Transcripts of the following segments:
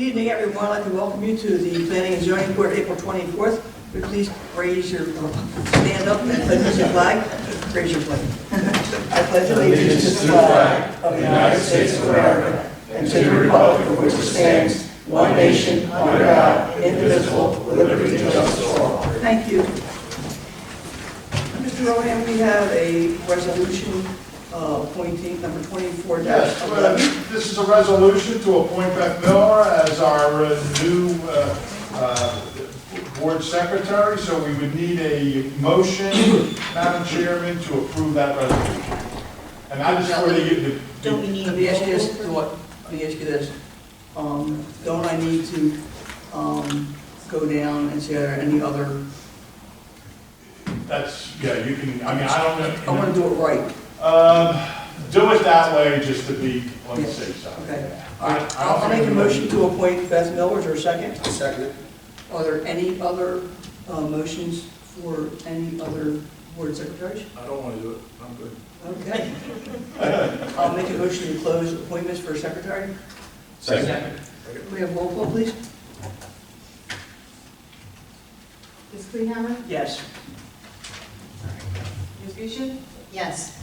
Good evening, everyone. I'd like to welcome you to the Planning and Zoning Board, April 24th. Would you please raise your, stand up and pledge your flag? Raise your flag. I pledge allegiance to the flag of the United States of America and to the republic for which it stands, one nation, under God, indivisible, with liberty and justice for all. Thank you. Mr. Rohan, we have a resolution appointing number 24-11. Yes, this is a resolution to appoint Beth Miller as our new board secretary, so we would need a motion, Madam Chairman, to approve that resolution. And that is for the... Don't we need Let me ask you this, let me ask you this. Don't I need to go down and see are there any other... That's, yeah, you can, I mean, I don't know. I want to do it right. Do it that way, just to be on the safe side. Okay. All right, I'll make a motion to appoint Beth Miller. Is there a second? Second it. Are there any other motions for any other board secretaries? I don't want to do it. I'm good. Okay. I'll make a motion to close appointments for secretary. Second. Can we have roll call, please? Ms. Kleehammer? Yes. Ms. Gushin? Yes.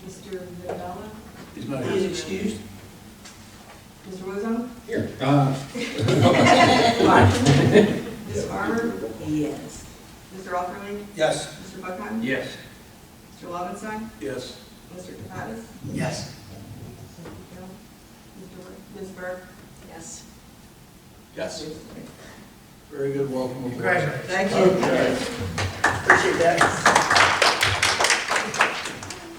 Mr. Vidala? He's not He is here. excused. Mr. Wozon? Here. Ms. Farmer? Yes. Mr. Offerly? Yes. Mr. Buckheim? Yes. Mr. Lobenstein? Yes. Mr. Kapadas? Yes. Ms. Burke? Yes. Yes. Very good, welcome aboard. Thank you. Appreciate that.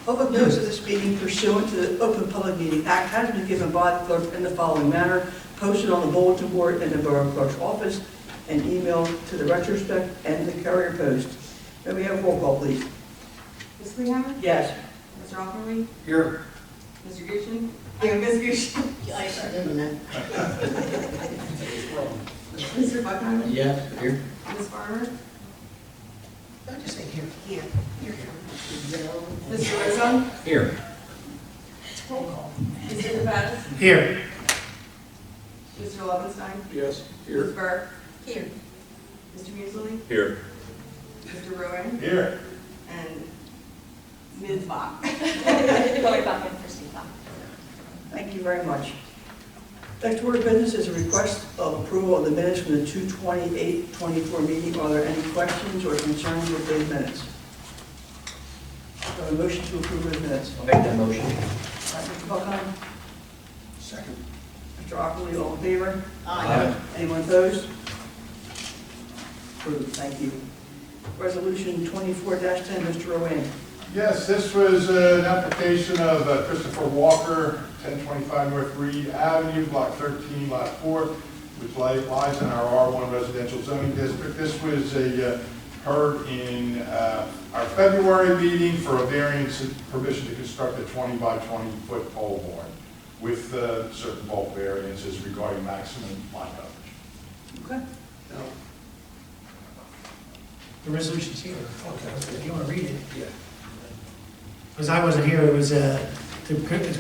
Public notice of this meeting pursuant to the Open Public Meeting Act has been given by the clerk in the following manner: posted on the bulletin board in the Borough Clerk's office and emailed to the retrospect and the Courier Post. May we have roll call, please? Ms. Kleehammer? Yes. Mr. Offerly? Here. Mr. Gushin? Ms. Gushin? I remember that. Mr. Buckheim? Yes. Here. Ms. Farmer? Don't just say here. Here. Here. Mr. Wozon? Here. Roll call. Mr. Kapadas? Here. Mr. Lobenstein? Yes. Ms. Burke? Here. Mr. Muesley? Here. Mr. Rowan? Here. And Ms. Bach? Going back in for Steve. Thank you very much. Next order of business is a request of approval of the minutes from the 2/28/24 meeting. Are there any questions or concerns with those minutes? A motion to approve those minutes. I'll make that motion. Mr. Buckheim? Second. Mr. Ockley, all in favor? Aye. Anyone opposed? Approved, thank you. Resolution 24-10, Mr. Rowan. Yes, this was an application of Christopher Walker, 1025 North Reed Avenue, Block 13, Lot 4, which lies in our R1 residential zoning district. This was heard in our February meeting for a variance permission to construct a 20 by 20 foot pole barn with certain bulk variances regarding maximum lot coverage. Okay. The resolution's here. Okay. If you want to read it. Yeah. Because I wasn't here, it was to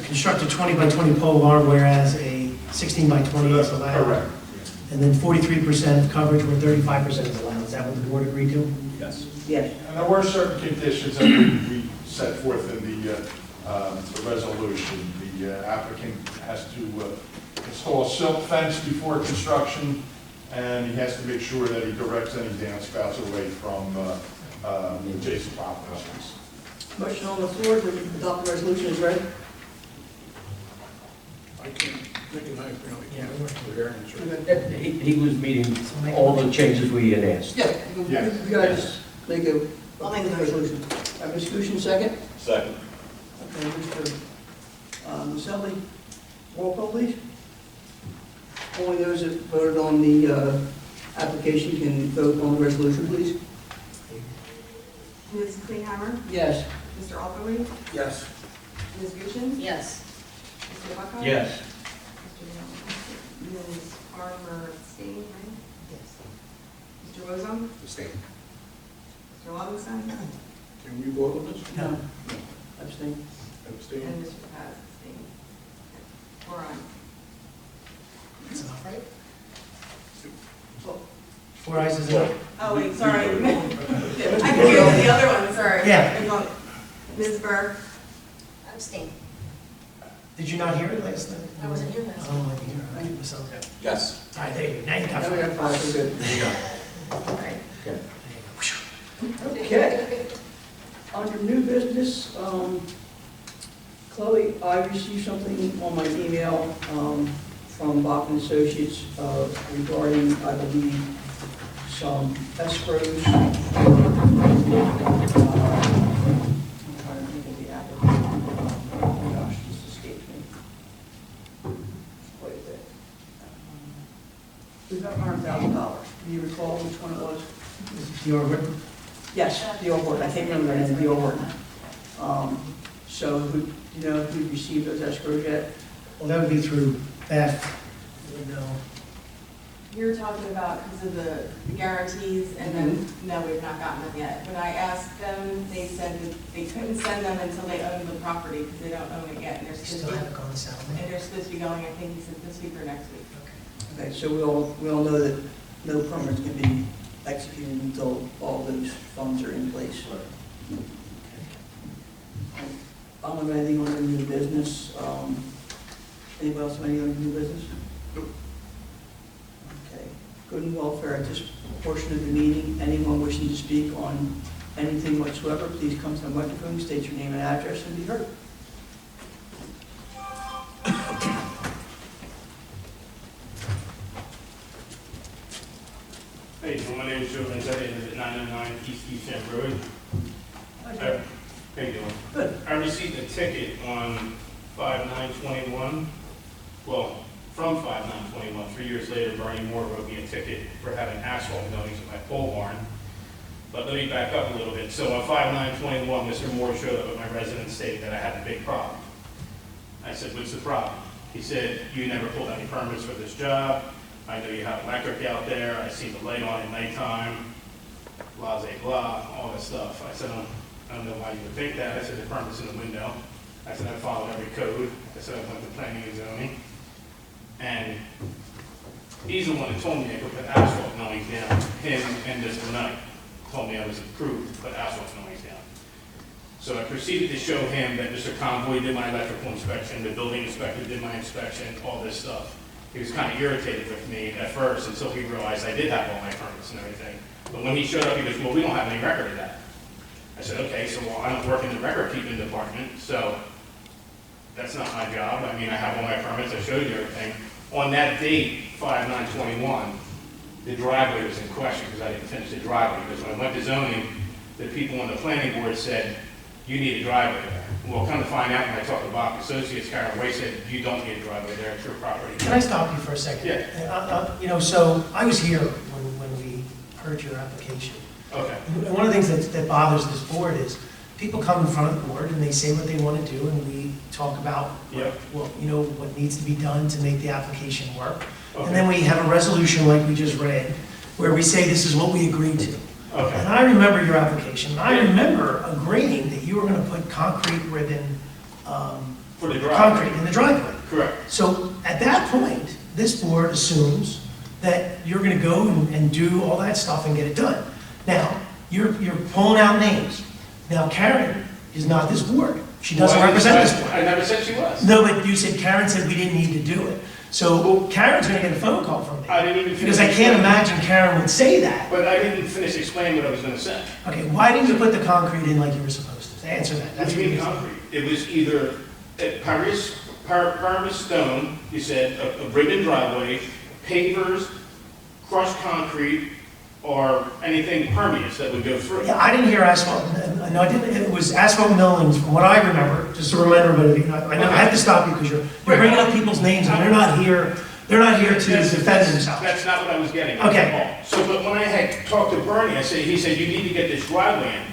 construct a 20 by 20 pole barn, whereas a 16 by 20 is allowed. Correct. And then 43% coverage where 35% is allowed. Is that what the board agreed to? Yes. Yes. And there were certain conditions that we set forth in the resolution. The applicant has to install a silt fence before construction, and he has to make sure that he directs any downspouts away from adjacent properties. Motion on the floor to adopt the resolution is read. I can make a nice, Yeah, we worked. the variance. He was meeting all the changes we had asked. Yeah. Yeah. You guys make a I'll make the resolution. Ms. Fusion, second. Second. Okay, Mr. Selby, roll call, please. Only those that voted on the application can vote on the resolution, please. Ms. Kleehammer? Yes. Mr. Offerly? Yes. Ms. Gushin? Yes. Mr. Buckheim? Yes. Ms. Farmer abstained, right? Yes. Mr. Wozon? Abstain. Mr. Lobenstein? Can we vote on this? No. Abstain. Abstain. And Mr. Kapadas abstained. 4 ayes. That's enough, right? Four ayes is enough? Oh, wait, sorry. I voted. confused the other one, sorry. Yeah. It's on- Ms. Burke, Abstain. Did you not hear it last night? I wasn't here last Oh, I didn't hear it. I was okay. Yes. All right, there you go. Now you got Now we five. got 5, we're good. There you go. All right. There you go. Okay. Under new business, Chloe, I received something on my email from Bach and Associates regarding, I believe, some escrows for, I'm trying to think of the application. Oh gosh, this escaped me. Quite a bit. It was about $100,000. Do you recall which one it was? Is it the order? Yes, the old word, I can't remember the name, the old word. So, do you know if we've received those escrows yet? Well, that would be through Beth. You know, you're talking about because of the guarantees, and then, no, we've not gotten them yet. When I asked them, they said that they couldn't send them until they own the property, because they don't own it yet, and they're we supposed still to, haven't gone to settlement. and they're supposed to be going, I think he said this week or next week. Okay. Okay, so we all know that no permits can be executed until all those funds are in place. I don't have anything on new business. Anybody else have anything on new business? Okay. Good and welfare, at this portion of the meeting, anyone wishing to speak on anything whatsoever, please come to the microphone, state your name and address, and be heard. Hey, so my name is Joe Renzetti, I live at 909 East Camp Road. How you doing? Good. I received a ticket on 5/9/21, well, from 5/9/21. 3 years later, Bernie Moore wrote me a ticket for having asphalt millings at my pole barn. But let me back up a little bit. So on 5/9/21, Mr. Moore showed up at my residence stating that I had a big problem. I said, what's the problem? He said, you never pulled any permits for this job. I know you have electric out there. I see the light on at nighttime, blah, blah, blah, all that stuff. I said, I don't know why you would think that. I said, the permit's in the window. I said, I follow every code. I said, I went to planning and zoning. And he's the one that told me I could put asphalt millings down. Him and Mr. Knight told me I was approved to put asphalt millings down. So I proceeded to show him that Mr. Convoy did my electrical inspection, the building inspector did my inspection, all this stuff. He was kind of irritated with me at first until he realized I did have all my permits and everything. But when he showed up, he goes, well, we don't have any record of that. I said, okay, so well, I don't work in the record keeping department, so that's not my job. I mean, I have all my permits, I showed you everything. On that date, 5/9/21, the driveway was in question because I didn't finish the driveway. Because when I went to zoning, the people on the planning board said, you need a driveway there. Well, come to find out when I talked to Bach Associates, Karen Way said, you don't need a driveway there, it's your property. Can I stop you for a second? Yeah. You know, so I was here when we heard your application. Okay. And one of the things that bothers this board is people come in front of the board and they say what they want to do, and we talk about, Yep. well, you know, what needs to be done to make the application work. Okay. And then we have a resolution like we just read, where we say this is what we agreed to. Okay. And I remember your application, and I remember agreeing that you were going to put concrete ribbon, For the driveway. concrete in the driveway. Correct. So at that point, this board assumes that you're going to go and do all that stuff and get it done. Now, you're pulling out names. Now, Karen is not this board. She doesn't Well, represent this board. I never said she was. No, but you said Karen said we didn't need to do it. So Karen's going to get a phone call from me. I didn't even Because I finish can't explaining. imagine Karen would say that. But I didn't finish explaining what I was going to say. Okay, why didn't you put the concrete in like you were supposed to? Answer that. What do you mean concrete? It was either pervious stone, you said, a ribbon driveway, pavers, crushed concrete, or anything pervious that would go through. Yeah, I didn't hear asphalt. No, I didn't. It was asphalt millings, from what I remember, just to remind everybody. I know I have to stop you because you're bringing up people's names and they're not here. They're not here to defend themselves. That's not what I was getting at. Okay. at all. So, but when I had talked to Bernie, he said, you need to get this driveway in.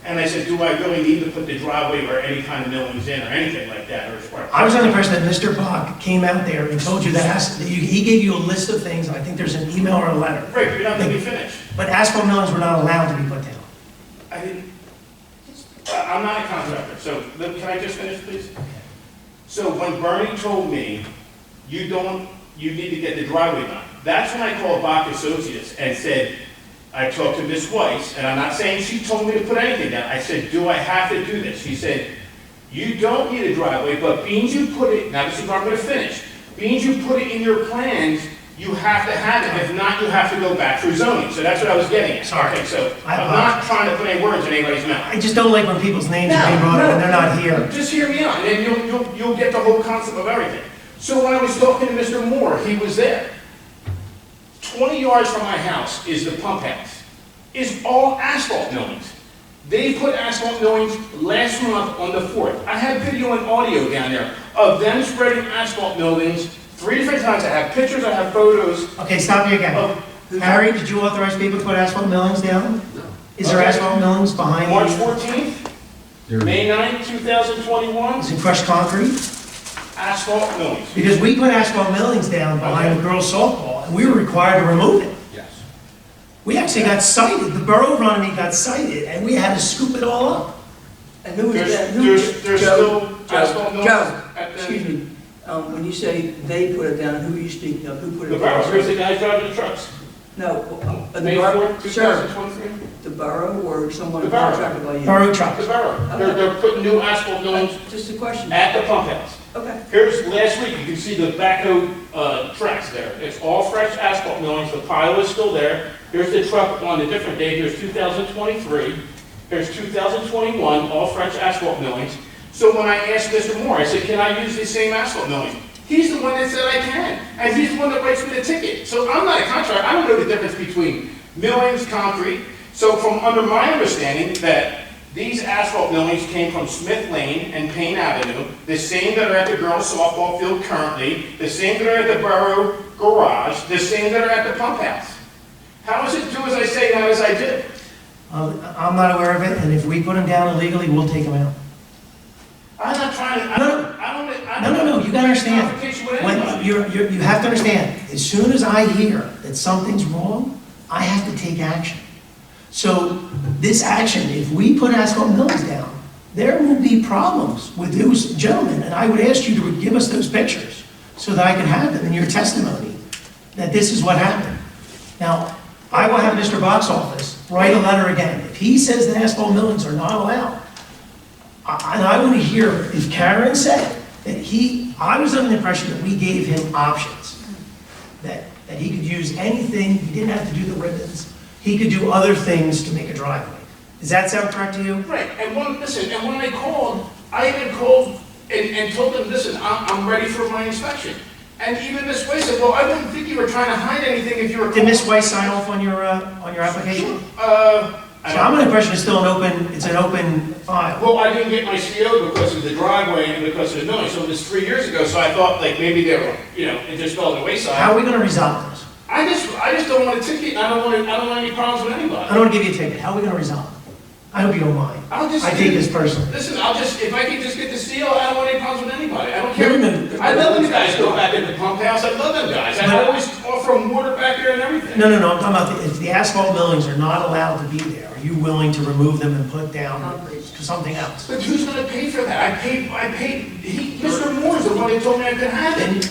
And I said, do I really need to put the driveway or any kind of millings in or anything like that? I was under the impression that Mr. Bach came out there and told you that he gave you a list of things, and I think there's an email or a letter. Right, but you're not letting me finish. But asphalt millings were not allowed to be put down. I didn't, I'm not a contractor, so can I just finish, please? So when Bernie told me, you need to get the driveway done, that's when I called Bach Associates and said, I talked to Ms. Weiss, and I'm not saying she told me to put anything down. I said, do I have to do this? She said, you don't need a driveway, but being you put it, now this is where I'm gonna finish. Being you put it in your plans, you have to have it. If not, you have to go back through zoning. So that's what I was getting at. Sorry. Okay, so I I'm not trying to put any words in anybody's mouth. I just don't like when people's names are being brought up and they're not here. Just hear me out, and then you'll get the whole concept of everything. So when I was talking to Mr. Moore, he was there. 20 yards from my house is the pump house. It's all asphalt millings. They put asphalt millings last month on the 4th. I have video and audio down there of them spreading asphalt millings 3 different times. I have pictures, I have photos. Okay, stop me again. of Harry, did you authorize people to put asphalt millings down? No. Is there asphalt millings behind March you? 14th, May 9th, 2021, Is it crushed concrete? asphalt millings. Because we put asphalt millings down behind the girls softball, and we were required to remove it. Yes. We actually got cited, the borough of Runnemede got cited, and we had to scoop it all up. And who is There's that? there's Joe, still asphalt millings. Joe, at the- excuse me, when you say they put it down, who are you speaking of? Who put The it borough, down? here's the guys driving the trucks. No, the May borough, 4th, sir, 2023. the borough or someone The borough. contracted by you? Borough The trucks. borough. They're putting new asphalt millings Just a question. at the pump house. Okay. Here's last week, you can see the backhoe tracks there. It's all fresh asphalt millings, the pile is still there. Here's the truck on a different day, here's 2023. Here's 2021, all fresh asphalt millings. So when I asked Mr. Moore, I said, can I use the same asphalt millings? He's the one that said I can, and he's the one that writes me the ticket. So I'm not a contractor, I don't know the difference between millings, concrete. So from under my understanding that these asphalt millings came from Smith Lane and Payne Avenue, the same that are at the girls softball field currently, the same that are at the borough garage, the same that are at the pump house. How is it do as I say, not as I do? I'm not aware of it, and if we put them down illegally, we'll take them out. I'm not trying to, No, you gotta understand. confrontation with When, anybody. you have to understand, as soon as I hear that something's wrong, I have to take action. So this action, if we put asphalt millings down, there will be problems with those gentlemen, and I would ask you to give us those pictures so that I can have them in your testimony, that this is what happened. Now, I will have Mr. Bach's office write a letter again. If he says that asphalt millings are not allowed, and I want to hear if Karen said that I was under the impression that we gave him options, that he could use anything, he didn't have to do the ribbons, he could do other things to make a driveway. Does that sound correct to you? Right, and when they called, I even called and told them, listen, I'm ready for my inspection. And even Ms. Weiss said, well, I wouldn't think you were trying to hide anything if you were. Did Ms. Weiss sign off on your application? I So I'm under the impression it's still an open file. Well, I didn't get my CO because of the driveway and because of the milling, so it was 3 years ago, so I thought like maybe they were, it just fell to the wayside. How are we gonna resolve this? I just don't want a ticket, and I don't want any problems with I anybody. don't wanna give you a ticket. How are we gonna resolve it? I hope you don't mind. I'll just. I take this personally. Listen, if I can just get the CO, I don't want any problems with anybody. I don't No, care. no, no. I love when you guys go back in the pump house. I love them guys. I No. always offer them water back there and everything. No, I'm talking about if the asphalt millings are not allowed to be there, are you willing to remove them and put down to something else? But who's gonna pay for that? Mr. Moore's the one that told me I could have it.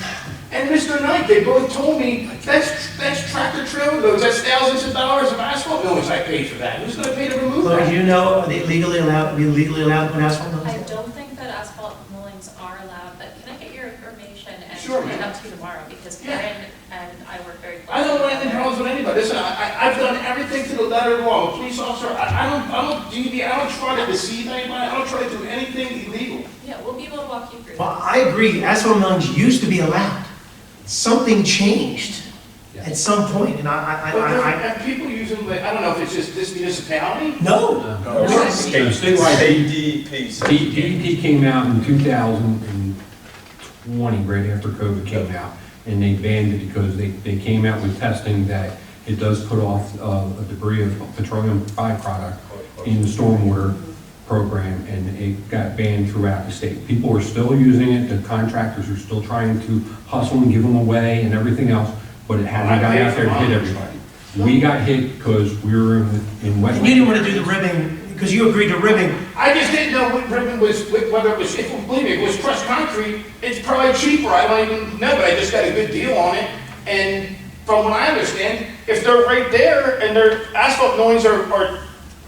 And Mr. Knight, they both told me, that's tractor trailer loads, that's thousands of dollars of asphalt millings I paid for that. Who's gonna pay to remove Well, that? do you know, are they legally allowed to put asphalt I millings? don't think that asphalt millings are allowed, but can I get your information and Sure, bring it ma'am. up to you tomorrow? Because Yeah. Karen and I work very closely. I don't want any together. problems with anybody. Listen, I've done everything to the letter of the law. I'm a police officer. I don't try to deceive anybody. I don't try to do anything illegal. Yeah, we'll be able to walk you through Well, this. I agree, asphalt millings used to be allowed. Something changed at some point, and But I have people using, like, I don't know if it's just this municipality? no. Okay, DEP came out in 2020, right after COVID came out, and they banned it because they came out with testing that it does put off a debris of petroleum byproduct in the stormwater program, and it got banned throughout the state. People are still using it, the contractors are still trying to hustle and give them away and everything else, but it hasn't got out there to hit everybody. We got hit because we were in wet. And you didn't want to do the ribbing, because you agreed to ribbing. I just didn't know what ribbon was, whether it was, believe me, if it was crushed concrete, it's probably cheaper. I don't even know, but I just got a good deal on it. And from what I understand, if they're right there and their asphalt knowings are,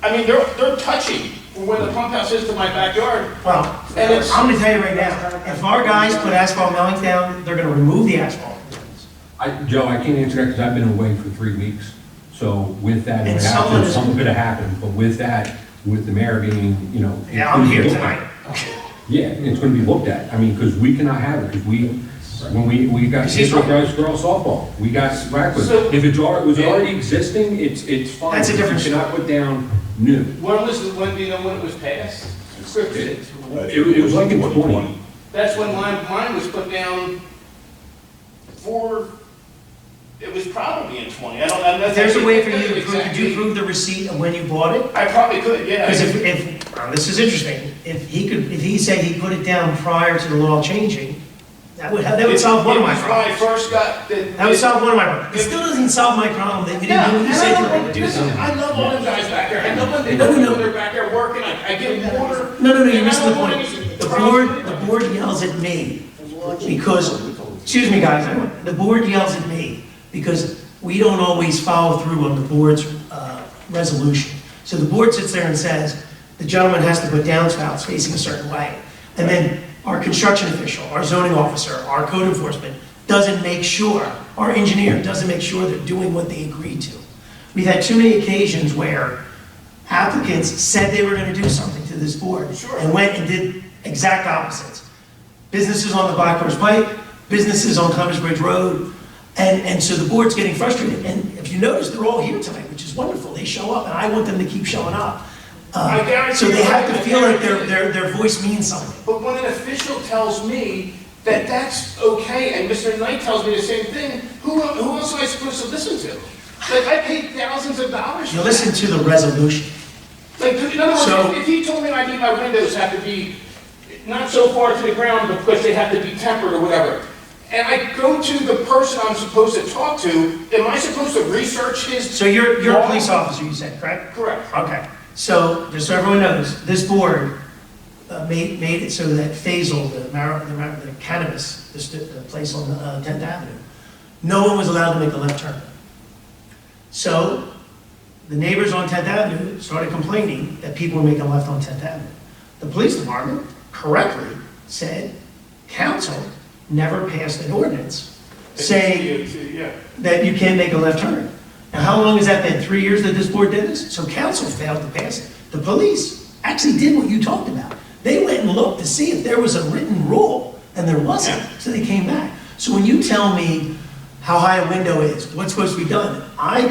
I mean, they're touching where the pump house is to my backyard. Well, And it's- I'm gonna tell you right now, if our guys put asphalt millings down, they're gonna remove the asphalt. Joe, I can't answer that because I've been away for 3 weeks. So with that, And it someone happened, is- something could have happened, but with that, with the mayor being, you know. Yeah, I'm here tonight. Yeah, it's gonna be looked at. I mean, because we cannot have it, because when we got He's Central right. Girls softball, we got whacked with So- it. If it was already existing, it's fine. That's a different You cannot put down new. When do you know when it was passed? It was like in 20. That's when mine was put down it was probably in 20. If there's a way for you to prove, could you prove the receipt of when you bought it? I probably could, yeah. Because this is interesting, if he said he put it down prior to the law changing, that would solve one of my It was when I problems. first got the. That would solve one of my problems. It still doesn't solve my problem that you didn't do what you said you were gonna do. Listen, I love all them guys back there. I love when they're back there working. I give them water. No, you're And I missing the don't want point. any The problems. board yells at me because, excuse me, guys, the board yells at me because we don't always follow through on the board's resolution. So the board sits there and says, the gentleman has to put downspouts facing a certain way. And then our construction official, our zoning officer, our code enforcement doesn't make sure, our engineer doesn't make sure they're doing what they agreed to. We've had too many occasions where applicants said they were gonna do something to this board Sure. and went and did exact opposites. Businesses on the Black Horse Pike, businesses on Clemens Bridge Road, and so the board's getting frustrated. And if you notice, they're all here tonight, which is wonderful. They show up, and I want them to keep showing up. I guarantee So they you- have to feel like their voice means something. But when an official tells me that that's okay, and Mr. Knight tells me the same thing, who else am I supposed to listen to? Like, I paid thousands of dollars for You that. listen to the resolution. Like, in other words, So- if he told me I need my windows have to be not so far to the ground because they have to be tempered or whatever, and I go to the person I'm supposed to talk to, am I supposed to research his? So you're a law? police officer, you said, correct? Correct. Okay, so just so everyone knows, this board made it so that Faisal, the cannabis, the place on 10th Avenue, no one was allowed to make a left turn. So the neighbors on 10th Avenue started complaining that people were making a left on 10th Avenue. The police department correctly said, council never passed an ordinance saying Yeah. that you can't make a left turn. Now, how long has that been? 3 years that this board did this? So council failed to pass it. The police actually did what you talked about. They went and looked to see if there was a written rule, and there wasn't, so they came back. So when you tell me how high a window is, what's supposed to be done, I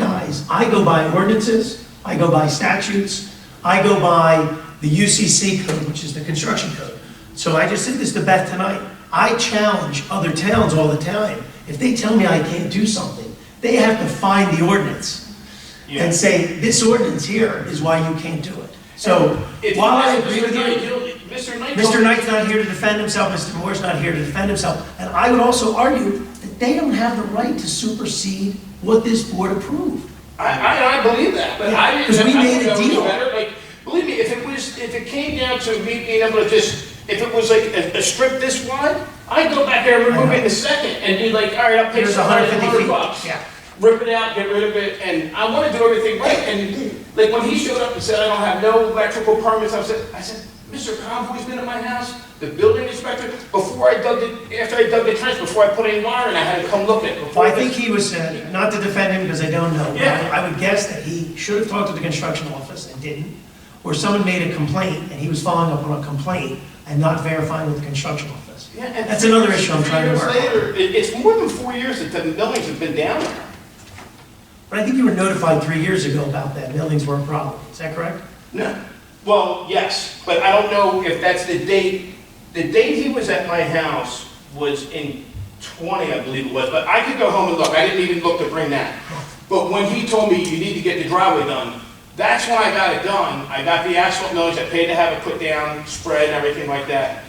go by ordinances, I go by statutes, I go by the UCC code, which is the construction code. So I just said this to Beth tonight. I challenge other towns all the time. If they tell me I can't do something, they have to find the ordinance Yeah. and say, this ordinance here is why you can't do it. So If while I you- agree with you, Mr. Knight. Mr. Knight's not here to defend himself, Mr. Moore's not here to defend himself, and I would also argue that they don't have the right to supersede what this board approved. I believe that, but I didn't. 'Cause we I made think a that was deal. better. Like, believe me, if it came down to me being able to just, if it was like a strip this wide, I'd go back there and remove it in a second and be like, all right, I'll pay Here's somebody 150 feet. $100. Yeah. Rip it out, get rid of it, and I want to do everything right. And like when he showed up and said, I don't have no electrical permits, I said, Mr. Convoy's been at my house, the building inspector, after I dug the trench, before I put any wire in, I had to come look at it. Well, I think he was, not to defend him because I don't know, but Yeah. I would guess that he should have talked to the construction office and didn't, or someone made a complaint and he was following up on a complaint and not verifying with the construction office. Yeah, and That's another issue I'm trying to work on. 3 years later, it's more than 4 years that the buildings have been down there. But I think you were notified 3 years ago about that, buildings were a problem, is that correct? No. Well, yes, but I don't know if that's the date. The date he was at my house was in 20, I believe it was, but I could go home and look. I didn't even look to bring that. But when he told me you need to get the driveway done, that's when I got it done. I got the asphalt millings, I paid to have it put down, spread and everything like that.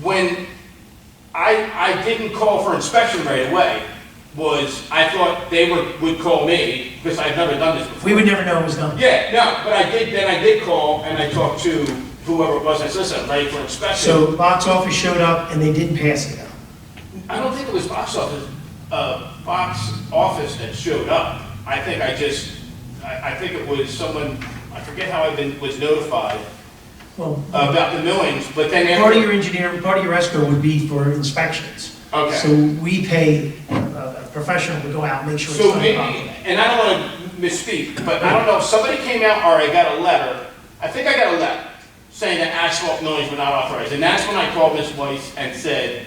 When I didn't call for inspection right away, was I thought they would call me, because I've never done this before. We would never know it was done. Yeah, no, but I did call, and I talked to whoever it was. I said, listen, I'm ready for inspection. So box office showed up and they didn't pass it though. I don't think it was box office. a box office that showed up. I think I think it was someone, I forget how was notified Well, about the millings, but then part of after. your engineer, part of your escrow would be for inspections. Okay. So we pay a professional to go out and make sure it's So done maybe, properly. and I don't want to misspeak, but I don't know, if somebody came out or I got a letter, I think I got a letter saying that asphalt millings were not authorized. And that's when I called Ms. Weiss and said,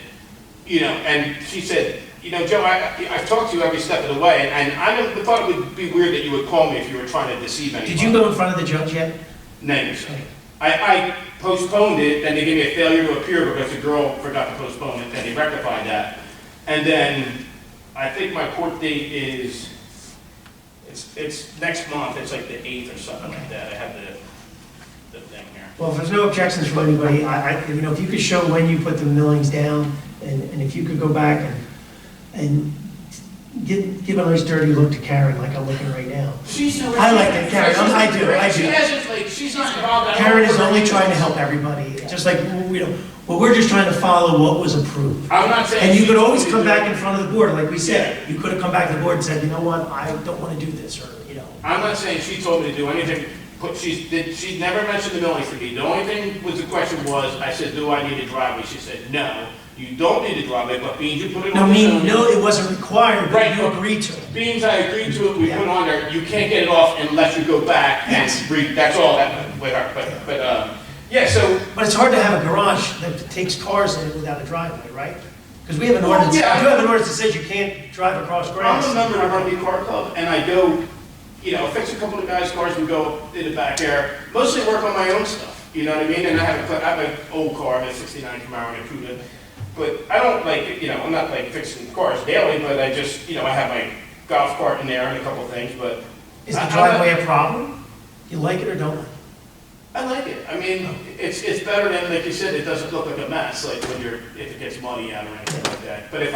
you know, and she said, you know, Joe, I've talked to you every step of the way, and I thought it would be weird that you would call me if you were trying to deceive anybody. Did you go in front of the judge yet? No, sir. I postponed it, then they gave me a failure to appear because the girl forgot to postpone it, and they rectified that. And then, I think my court date is, it's next month, it's like the 8th or something like that. I have the thing here. Well, if there's no objections from anybody, you know, if you could show when you put the millings down, and if you could go back and give a nice dirty look to Karen, like I'm looking right now. She's so. I like that, Karen. I do. She hasn't, like, she's not involved at all. Karen is only trying to help everybody, just like, you know, well, we're just trying to follow what was approved. I'm not saying. And you could she's always come totally back doing in front of the board, like we said. Yeah. You could have come back to the board and said, you know what, I don't want to do this, or, you know. I'm not saying she told me to do anything, but she never mentioned the millings to me. The only thing was, the question was, I said, do I need a driveway? She said, no, you don't need a driveway, but beans, you put it No, on the zoning. no, it wasn't required, but Right, you but- agreed to it. Beans, I agreed to it, we Yeah. put on there, you can't get it off unless you go back and Yes. read, that's all that, but, yeah, so, But it's hard to have a garage that takes cars in it without a driveway, right? Because we have an Well, ordinance, yeah. you have an ordinance that says you can't drive across grass. I'm a member of the Runnemede Car Club, and I go, you know, fix a couple of guys' cars and go in the back there, mostly work on my own stuff, you know what I mean? And I have an old car, I have a 69 Camaro and a Cuda, but I don't like, you know, I'm not like fixing cars daily, but I just, you know, I have my golf cart in there and a couple things, but. Is the I'm not- driveway a problem? You like it or don't like it? I like it. I mean, it's better than, like you said, it doesn't look like a mess, like when if it gets muddy out or anything like that. But if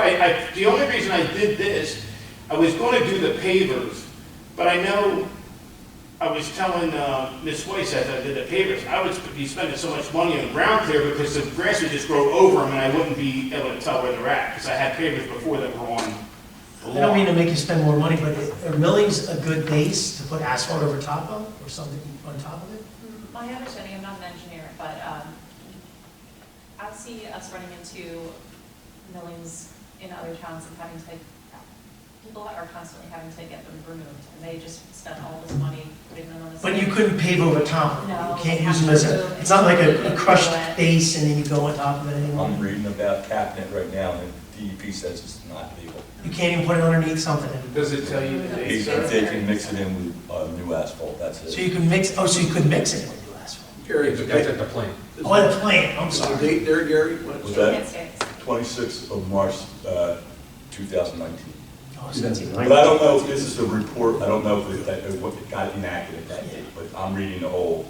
the only reason I did this, I was going to do the pavers, but I know, I was telling Ms. Weiss as I did the pavers, I would be spending so much money on ground clear because the grass would just grow over them and I wouldn't be able to tell where they're at, because I had pavers before that were on the I don't mean lawn. to make you spend more money, but are millings a good base to put asphalt over top of, or something on top of it? My understanding, I'm not an engineer, but I see us running into millings in other towns and having to, people are constantly having to get them removed, and they just spend all this money putting them on the. But you couldn't pave over top of it. No, You can't you use them have as to a, remove it's not like a it. crushed base and then you go on top of it anymore. I'm reading about cabinet right now, and DEP says it's not legal. You can't even put it underneath something anymore. Does it tell you the They date, sir? they can mix it in with new asphalt, that's So it. you can mix, oh, so you could mix it with new asphalt. Gary, That's at the plant. Oh, the plant, I'm Is the sorry. date there, Gary? What- Was Can't that say. 26th of March, 2019? Oh, so it's- But I don't know if this is a report, I don't know if what got enacted at that date, but I'm reading the whole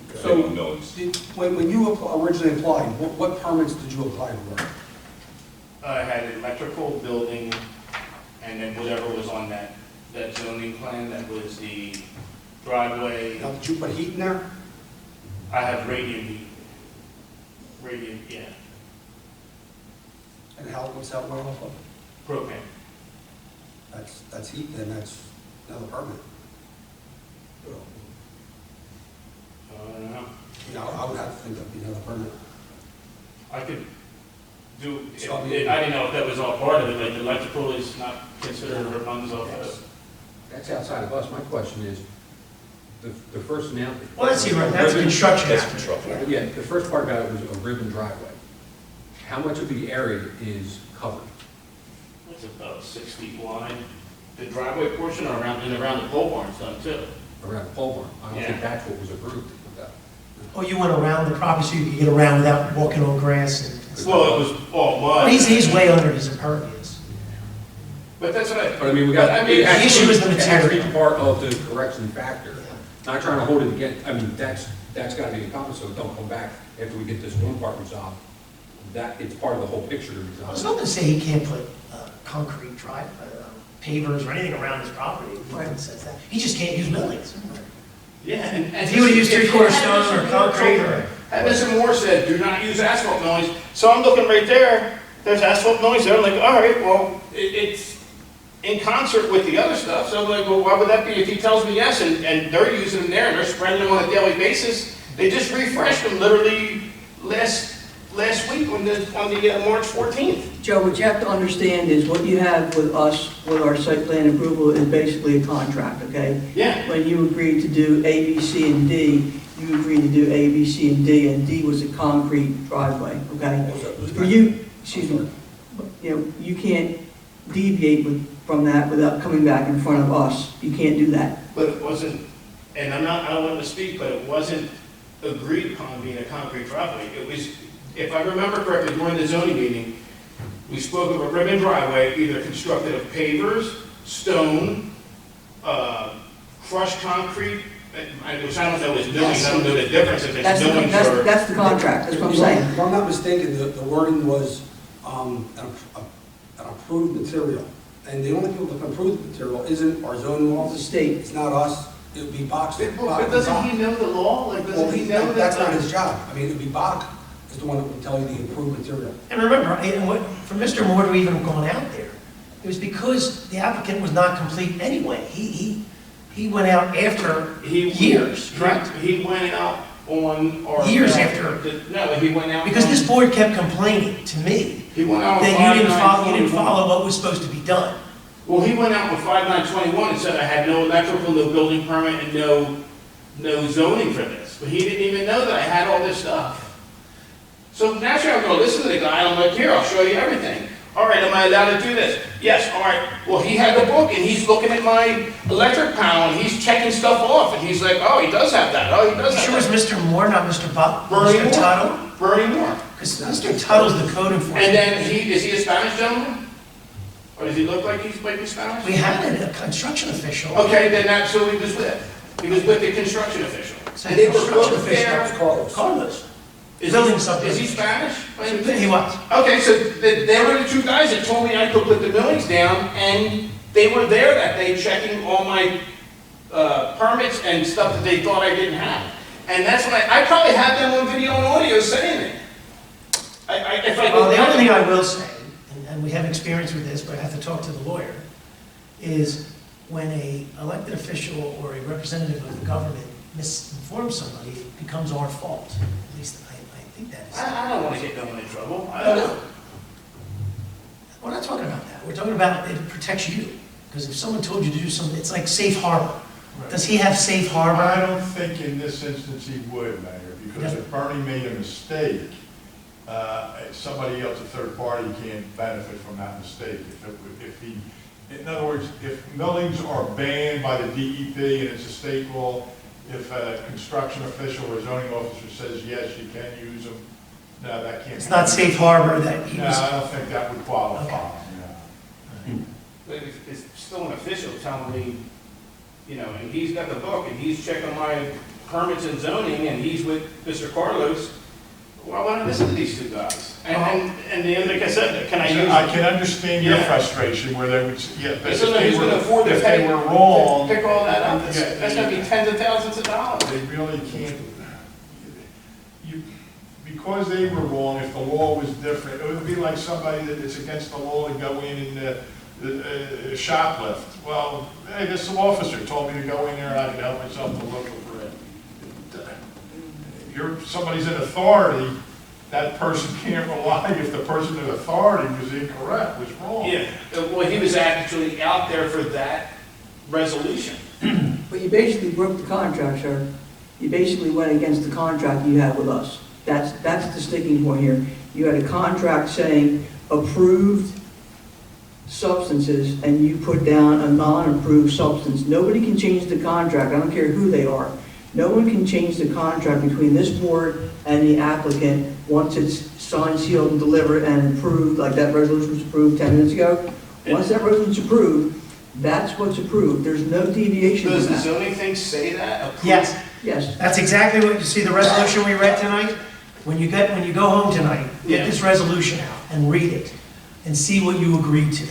thing on millings. When you originally applied, what permits did you apply for? I had electrical, building, and then whatever was on that zoning plan, that was the driveway. Now, did you put heat in there? I have radiant heat. Radiant, yeah, And what's that run off of? propane. That's heat, then that's another permit. I don't know. You know, I would have to think that'd be another permit. I could do, So, I didn't know if that was all part of it, like the electrical is not considered or runs off of. That's outside of us. My question is, the first announcement. Well, that's, right, that's construction. That's construction. Yeah, the first part about it was a ribbon driveway. How much of the area is covered? It's about 6 feet wide. The driveway portion around the pole barn's done too. Around the pole barn? I don't Yeah. think that's what was approved with that. Oh, you went around the property so you could get around without walking on grass and stuff. Well, it was all mud. Well, he's way under his impervious. But that's what But I mean, we got, I mean, it has the issue is the it has to be material. part of the correction factor. Not trying to hold it against, I mean, that's gotta be accomplished, so don't come back after we get this one part resolved. That, it's part of the whole picture to There's resolve. nothing to say he can't put concrete pavers or anything around his property. It says that. He just can't use millings. Yeah, and. If he would've used three-quarter stone or concrete or. And Mr. Moore said, do not use asphalt noise. So I'm looking right there, there's asphalt noise there. I'm like, all right, well, in concert with the other stuff. So I'm like, well, why would that be if he tells me yes, and they're using them there, and they're spreading them on a daily basis? They just refreshed them literally last week on the March 14th. Joe, what you have to understand is what you have with us, with our site plan approval, is basically a contract, okay? Yeah. When you agreed to do A, B, C, and D, you agreed to do A, B, C, and D was a concrete driveway, okay? For you, excuse me, you know, you can't deviate from that without coming back in front of us. You can't do that. But it wasn't, and I don't want to speak, but it wasn't agreed upon being a concrete driveway. It was, if I remember correctly, during the zoning meeting, we spoke of a ribbon driveway, either constructed of pavers, stone, crushed concrete, which I don't know is millings, I don't know the difference if it's millings or... That's the contract, that's what I'm saying. If I'm not mistaken, the wording was an approved material. And the only people that can approve the material isn't our zoning office. The state. It's not us. It would be Bach's. But doesn't he know the law? Like, doesn't he know that? That's not his job. I mean, it would be Bach is the one that would tell you the approved material. And remember, for Mr. Moore to even have gone out there, it was because the applicant was not complete anyway. He went out after years, correct? He went out on... Or Years after. No, he went out... Because on- this board kept complaining to me He went out on that you didn't 5/9/21. follow what was supposed to be done. Well, he went out on 5/9/21 and said I had no electrical, no building permit, and no zoning for this. But he didn't even know that I had all this stuff. So naturally, I'm going to listen to the guy, and I'm like, here, I'll show you everything. All right, am I allowed to do this? Yes, all right. Well, he had the book, and he's looking at my electric panel, and he's checking stuff off, and he's like, oh, he does have that. Oh, he does have Sure, that. was Mr. Moore, not Mr. Buck? Bernie Mr. Moore. Tuttle? Bernie Moore. Because Mr. Tuttle's the code enforcement. And then is he a Spanish gentleman? Or does he look like he's speaking Spanish? We had a construction official. Okay, then that's who he was with. He was with the construction official. So And they the were construction both official there. That was Carlos. Carlos. Is Building he subdivision. Spanish? He was. Okay, so they were the two guys that told me I could put the millings down, and they were there that day checking all my permits and stuff that they thought I didn't have. And that's when I probably had them on video and audio saying it. If I go Well, the back- only thing I will say, and we have experience with this, but I have to talk to the lawyer, is when a elected official or a representative of the government misinforms somebody, it becomes our fault. At least I think that is. I don't want to get no one in trouble. I don't know. We're not talking about that. We're talking about it protects you. Because if someone told you to do something, it's like safe harbor. Does he have safe harbor? I don't think in this instance he would, Mayor, because if Bernie made a mistake, somebody else, a third party, can't benefit from that mistake. If he, in other words, if millings are banned by the DEP and it's a state law, if a construction official or zoning officer says, yes, you can use them, no, that can't. It's not safe harbor that he No, was. I don't think that would qualify. Okay. But it's still an official telling me, you know, and he's got the book, and he's checking my permits and zoning, and he's with Mr. Carlos. Why won't I listen to these two guys? And then, like I said, can I use... I can understand your Yeah. frustration where they would, yeah, but But somebody who's gonna afford to if they pay, were wrong, pick all that up, Yeah. that's gonna be tens of thousands of dollars. they really can't, because they were wrong, if the law was different, it would be like somebody that it's against the law to go in and shoplift. Well, hey, this officer told me to go in there and I could help myself to look for it. Somebody's in authority, that person can't rely if the person in authority was incorrect, was wrong. Yeah, well, he was actually out there for that resolution. But you basically broke the contract, sir. You basically went against the contract you had with us. That's the sticking point here. You had a contract saying approved substances, and you put down a non-approved substance. Nobody can change the contract. I don't care who they are. No one can change the contract between this board and the applicant once it's signed, sealed, and delivered and approved, like that resolution was approved 10 minutes ago. Once that resolution's approved, that's what's approved. There's no deviation Does from the that. zoning thing say that? Approved? Yes, Yes. that's exactly what, you see the resolution we read tonight? When you go home tonight, Yeah. get this resolution out and read it and see what you agreed to.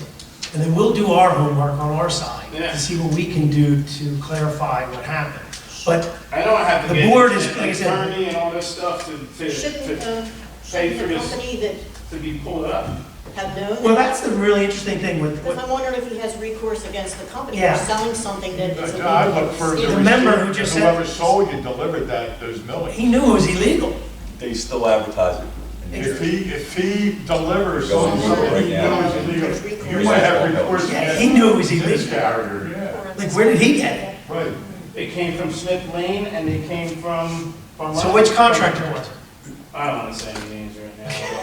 And then we'll do our homework on our side Yeah. to see what we can do to clarify what happened. But I don't have to The get board is, an like I said- attorney and all this stuff to Shouldn't, pay shouldn't for the this, company that, to be pulled up. have known? Well, that's the really interesting thing with, Because I'm wondering if he has recourse against the company for Yeah. selling something that is illegal. I look for The member who receipt, just whoever said- sold you delivered those millings. he knew it was illegal. They still advertise it. If he delivers Go something and look right he now. knows is illegal, There's recourse. you might have recourse Yeah, against he knew it was this illegal. carrier, yeah. Like, where did he get it? Right. They came from Smith Lane and they came from. So which contractor was it? I don't want to say any names right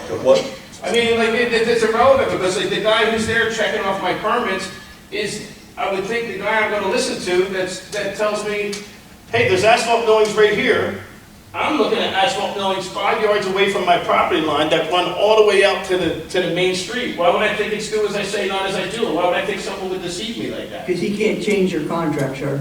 now. What, I mean, like, it's irrelevant, because like, the guy who's there checking off my permits is, I would think, the guy I'm gonna listen to that tells me, hey, there's asphalt millings right here. I'm looking at asphalt millings 5 yards away from my property line that run all the way out to the main street. Why would I think it's do as I say, not as I do? Why would I think someone would deceive me like that? Because he can't change your contract, sir.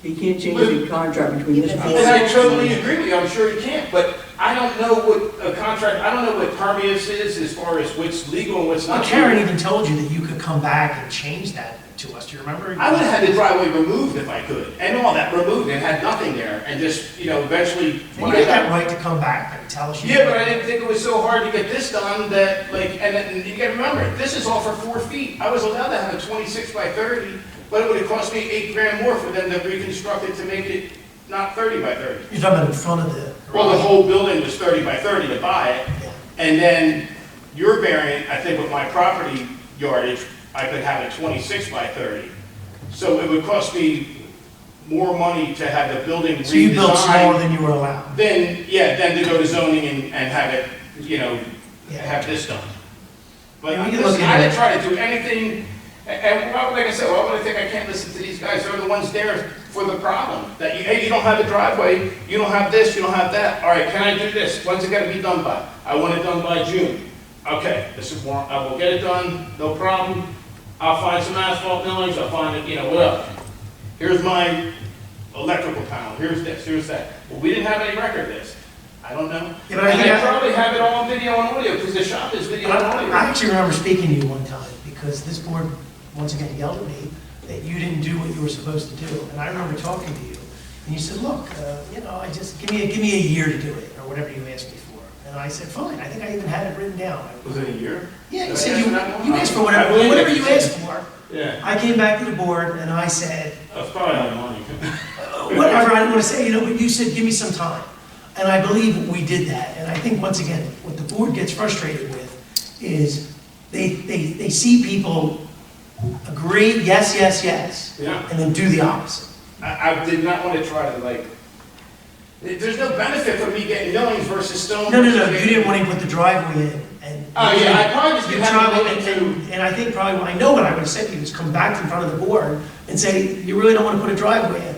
He can't change the contract between this. Yeah, And I totally agree with you, I'm sure he can't, but I don't know what a contract, I don't know what permeous is as far as what's legal and what's Well, not. Karen even told you that you could come back and change that to us, do you remember? I would have had the driveway removed if I could, and all that removed, and had nothing there, and just, eventually. And when you I have that got- right to come back and tell us. Yeah, but I didn't think it was so hard to get this done that, like, and you gotta remember, this is all for 4 feet. I was allowed to have a 26 by 30, but it would have cost me $8 grand more for them to reconstruct it to make it not 30 by 30. You're talking about in front of the. Well, the whole building was 30 by 30 to buy it, and then your variant, I think with my property yardage, I could have a 26 by 30. So it would cost me more money to have the building redesigned. So you built smaller than you were allowed. Then to go to zoning and have it, Yeah. have this done. But Yeah, we can look listen, I into didn't try to do anything, and why would, like I said, why would I think I can't listen to these guys? They're the ones there for the problem. That, hey, you don't have a driveway, you don't have this, you don't have that. All right, can I do this? When's it gotta be done by? I want it done by June. Okay, this is more, I will get it done, no problem. I'll find some asphalt millings, I'll find it, whatever. Here's my electrical panel, here's this, here's that. Well, we didn't have any record of this. I don't know. Yeah, but I And think they probably have it all on video and audio, because the shop is video and audio. I actually remember speaking to you one time, because this board, once again, yelled at me that you didn't do what you were supposed to do. And I remember talking to you, and you said, look, I just, give me a year to do it, or whatever you asked me for. And I said, fine, I think I even had it written down. Was it a year? Yeah, you Did I said ask for that one? you asked for I whatever believe you it. asked for. Yeah, I came back to the board, and I said, that's probably not money. whatever, I didn't want to say, but you said, give me some time. And I believe we did that. And I think, once again, what the board gets frustrated with is they see people agree, yes, yes, yes, Yeah. and then do the opposite. I did not want to try to, like, there's no benefit for me getting millings versus stone. No, you didn't want to put the driveway in, and. Oh, yeah, I probably just You didn't have tried, a minute to. and I think probably, I know what I would have said to you, is come back in front of the board and say, you really don't want to put a driveway in.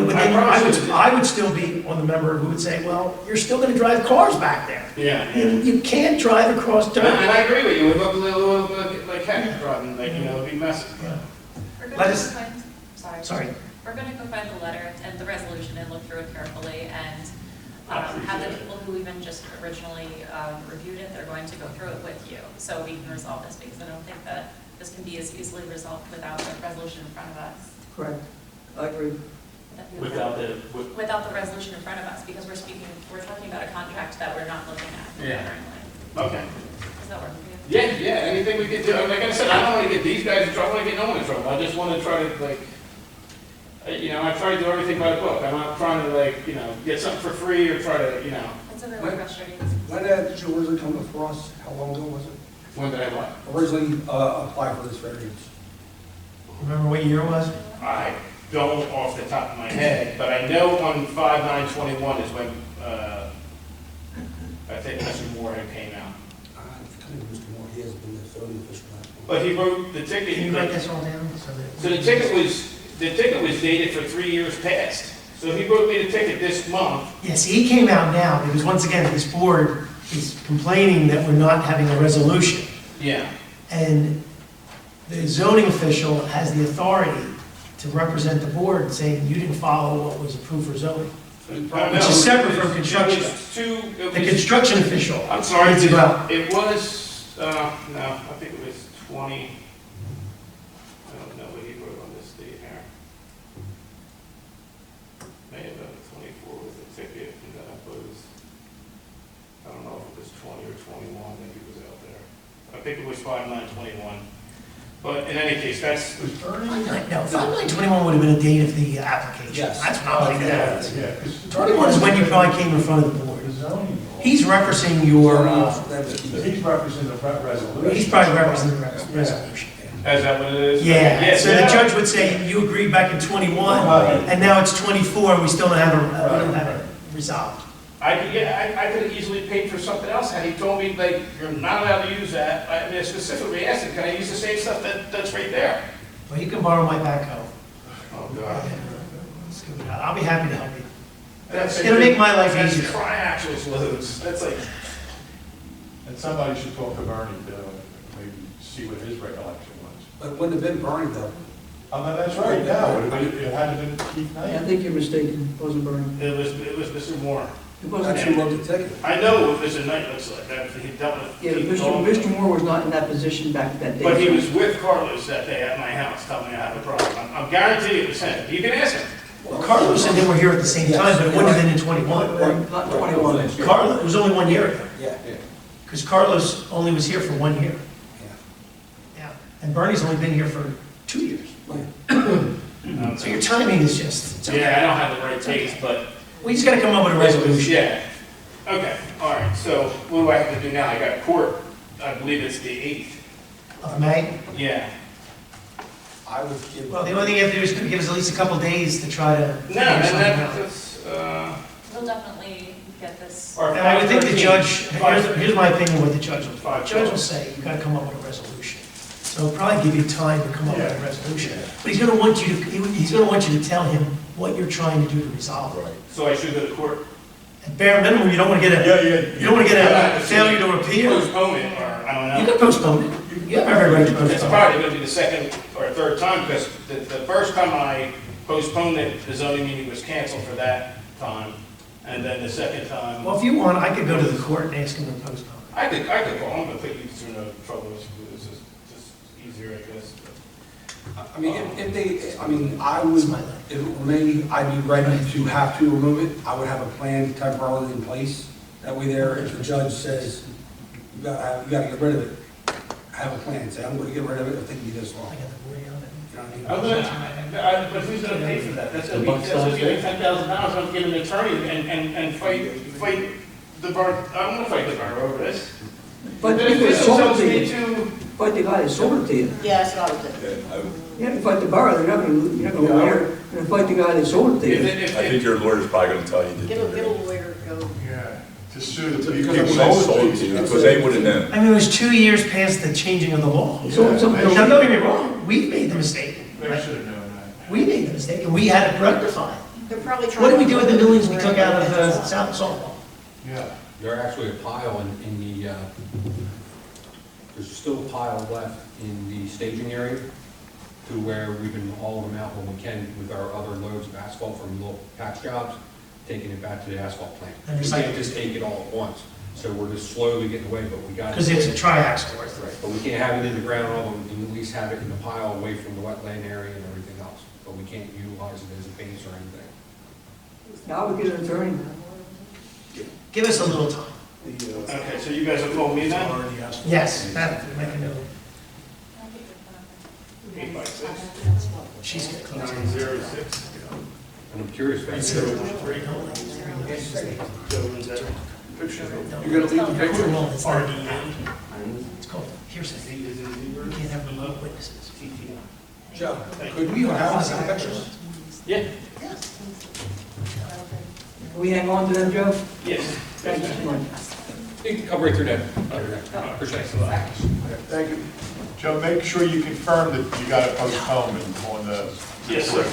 But then I would still be on the member who would say, well, you're still going to drive cars back there. Yeah. You can't drive across And dirt. I agree with you, it would look a little, like heck driving, like, it'd be messy. Yeah. We're Let gonna go us- find, Sorry. We're gonna go find the letter and the resolution and look through it carefully and have the people who even just originally reviewed it, they're going to go through it with you, so we can resolve this, because I don't think that this can be as easily resolved without the resolution in front of us. Correct. I agree. Without Without the resolution in front of us, because we're talking about a contract that we're not looking at Yeah. currently. Okay. Does that work for you? Yeah, anything we can do, like I said, I don't want to get these guys in trouble, I want to get no one in trouble, I just want to try to, like, I try to do everything by the book, I'm not trying to, like, get something for free or try to, It's a really What? frustrating. When did you originally come before us? How long ago was it? when did I what? Originally apply for this variance? Remember what year it was? I don't off the top of my head, but I know on 5/9/21 is when, I think Mr. Moore had came out. I kind of Mr. Moore, he has been the zoning official. But he wrote the ticket. Can you write this all down? So the ticket was dated for 3 years past. So he wrote me the ticket this month. Yes, he came out now, because once again, this board is complaining that we're not having a resolution. Yeah. And the zoning official has the authority to represent the board, saying you didn't follow what was approved for zoning. Which is separate from construction. The construction official. I'm sorry, needs to go out. it was, no, I think it was 20, I don't know what he wrote on this date here. May have been 24 was the ticket, and then I don't know if it was 20 or 21 that he was out there. I think it was 5/9/21. But in any case, that's, Was Bernie? No, 5/9/21 would have been a date of the application. Yes. That's what I'm thinking. Yeah, 'cause 21 is when you probably came in front of the board. The zoning. He's referencing your, He's representing the resolution. he's probably representing the resolution. is that what it is? Yeah, so the yeah. judge would say, you agreed back in 21, Right. and now it's 24, and we still don't have it resolved. I could have easily paid for something else had he told me, like, you're not allowed to use that. I mean, I specifically asked him, can I use the same stuff that's right there? Well, you can borrow my backhoe. Oh, God. Scoop it out. I'll be happy to help you. That's It'll make my life that's easier. triaxles loads. That's like, And somebody should talk to Bernie to maybe see what his recollection was. But it wouldn't have been Bernie though. Oh, no, that's right, no, it had been Keith I Knight. think you're mistaken, it wasn't Bernie. it was Mr. Moore. It wasn't Actually him. wrote the ticket. I know what Mr. Knight looks like. That he dealt with. Yeah, he Mr. told me. Mr. Moore was not in that position back that day. But he was with Carlos that day at my house, telling me I have a problem. I'm guaranteed it was him. You can ask him. Well, Carlos and him were here at the same time, but it wouldn't have been in 21. Not 21. Carlos, it was only 1 year ago, Yeah. because Carlos only was here for 1 year. Yeah. Yeah, and Bernie's only been here for 2 years. So your Yeah, timing is just, it's okay. I don't have the right taste, but. We just gotta come up with a resolution. Yeah. Okay, all right. So what do I have to do now? I got court, I believe it's the 8th. Of May. Yeah. I would give. Well, the only thing you have to do is give us at least a couple days to try to No, figure and something out. that's, We'll definitely get this. or And I would think the 5/13. judge, here's my opinion what the judge will do. The 5/12. judge will say, you gotta come up with a resolution. So it'll probably give you time to come up with a Yeah. resolution. But he's gonna want you to, he's gonna want you to tell him what you're trying to do to resolve it. So I should go to court? At bare minimum, you don't wanna get Yeah. you don't wanna get a failure to appeal. Postpone it, or I don't know. You can postpone it. You have every right to It's postpone it. probably gonna be the second or third time, because the first time I postponed it, the zoning meeting was canceled for that time. And then the second time, Well, if you want, I could go to the court and ask him to postpone it. I could call, I'm gonna put you through no trouble, it's just easier, I guess. I mean, if they, I mean, I would, if it were me, I'd be ready to have to remove it. I would have a plan temporarily in place. That way there, if the judge says, you gotta get rid of it, have a plan. Say, I'm gonna get rid of it, it'll take me this long. I got the board on it. You know what I mean? But who's gonna pay for that? That's gonna be like $10,000, I'm getting an attorney and fight the bar, I'm gonna fight the bar over this. But Then if if it's it sold sells to me you, to, fight the guy that sold it to you. Yeah, that's what I would do. You have to fight the borough, you're not gonna go there and fight the guy that sold it to you. I think your lawyer's probably gonna tell you to Get do a it. lawyer, go. Yeah, to sue the People people that that sold it to you, because they would have known. I mean, it was 2 years past the changing of the law. Sold something. Now, don't get me wrong, we made the mistake. They should have known that. We made the mistake, and we had to rectify it. They're probably trying. What did we do with the millions we took out of South Softball? Yeah. There's actually a pile in the, there's still a pile left in the staging area to where we've been hauling them out when we can with our other loads of asphalt from little patch jobs, taking it back to the asphalt plant. And We recycling. can't just take it all at once, so we're just slowly getting away, but we got it. Because it's a triaxle. Right, but we can't have it in the ground, although we can at least have it in the pile away from the wetland area and everything else. But we can't utilize it as a base or anything. Now we get an attorney. Give us a little time. okay, so you guys will call me then? Yes, that, make a note. 8x6, She's gonna close it. 906. And I'm curious, about It's it. You're gonna leave the picture? Well, it's RDA. It's called hearsay. You can't have remote witnesses. Joe, could we have some pictures? Yeah, Can we hang on to them, Joe? yes. Thank you so much. You can come right through that. Appreciate it. Thank you. Joe, make sure you confirm that you got a postponement on the. Yes, sir.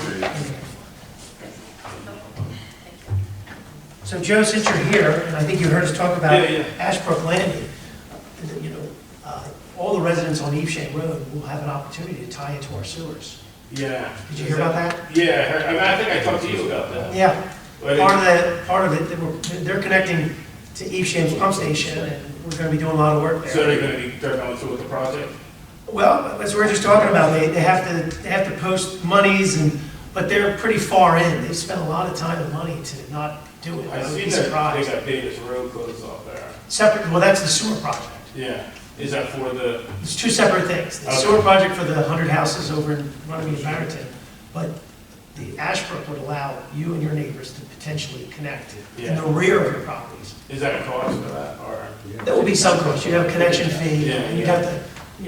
So Joe, since you're here, and I think you heard us talk about Yeah. Ashbrook Landing, you know, all the residents on Evesham Road will have an opportunity to tie into our sewers. Yeah. Did you hear about that? Yeah, I heard- I mean, I think I talked to you about that. Yeah, But part of it, they're connecting to Evesham's pump station, and we're gonna be doing a lot of work So there. they're going through with the project? Well, as we were just talking about, they have to post monies, but they're pretty far in. They've spent a lot of time and money to not do it. I I would see be that they surprised. got Davis Road closed off there. Separate, well, that's the sewer project. Yeah. Is that for the, It's two separate things. The Okay. sewer project for the 100 houses over in Runnemede and Barrington, but the Ashbrook would allow you and your neighbors to potentially connect in the rear of your properties. is that a cost for that, or? There will be some cost. You'd have a connection fee, and you'd have to,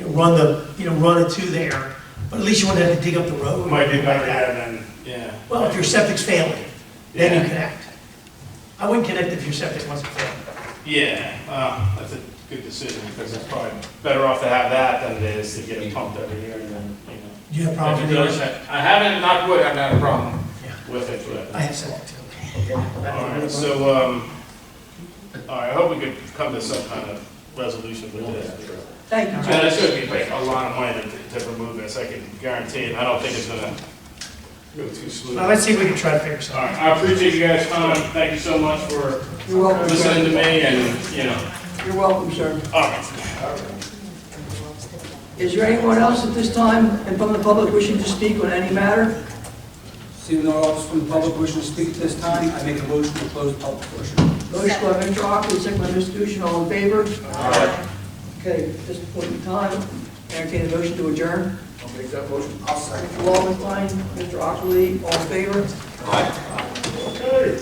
run it to there, but at least you wouldn't have to dig up the road. or Might be anything like better, that. yeah, than, yeah. Well, if your septic's failing, then you Yeah. connect. I wouldn't connect if your septic wasn't failing. Yeah, that's a good decision, because it's probably better off to have that than it is to get it pumped every year, and then, you know. Do you have problems If with it does yours? have- I haven't, not wood, I've had a problem Yeah. with it, but. I have septic too. All right, so, all right, I hope we could come to some kind of resolution with this. Thank you, And John. it's gonna be like a lot of money to remove this, I can guarantee it, I don't think it's gonna go too smooth. Well, let's see if we can try to figure All something right, out. I appreciate you guys' time, thank you so much for You're welcome, listening to sir. me, and, you know, You're welcome, sir. all right. Is there anyone else at this time and from the public wishing to speak on any matter? Seeing no else from the public wishing to speak at this time, I make a motion to close the public portion. Motion by Mr. Ockley, second by Mr. Duchin, all in favor? Aye. Okay, at this point in time, entertain a motion to adjourn. I'll make that motion. I'll second. Mr. Wallenstein, Mr. Ockley, all in favor? Aye. Okay.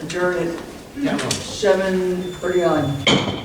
Adjourn at 7:39.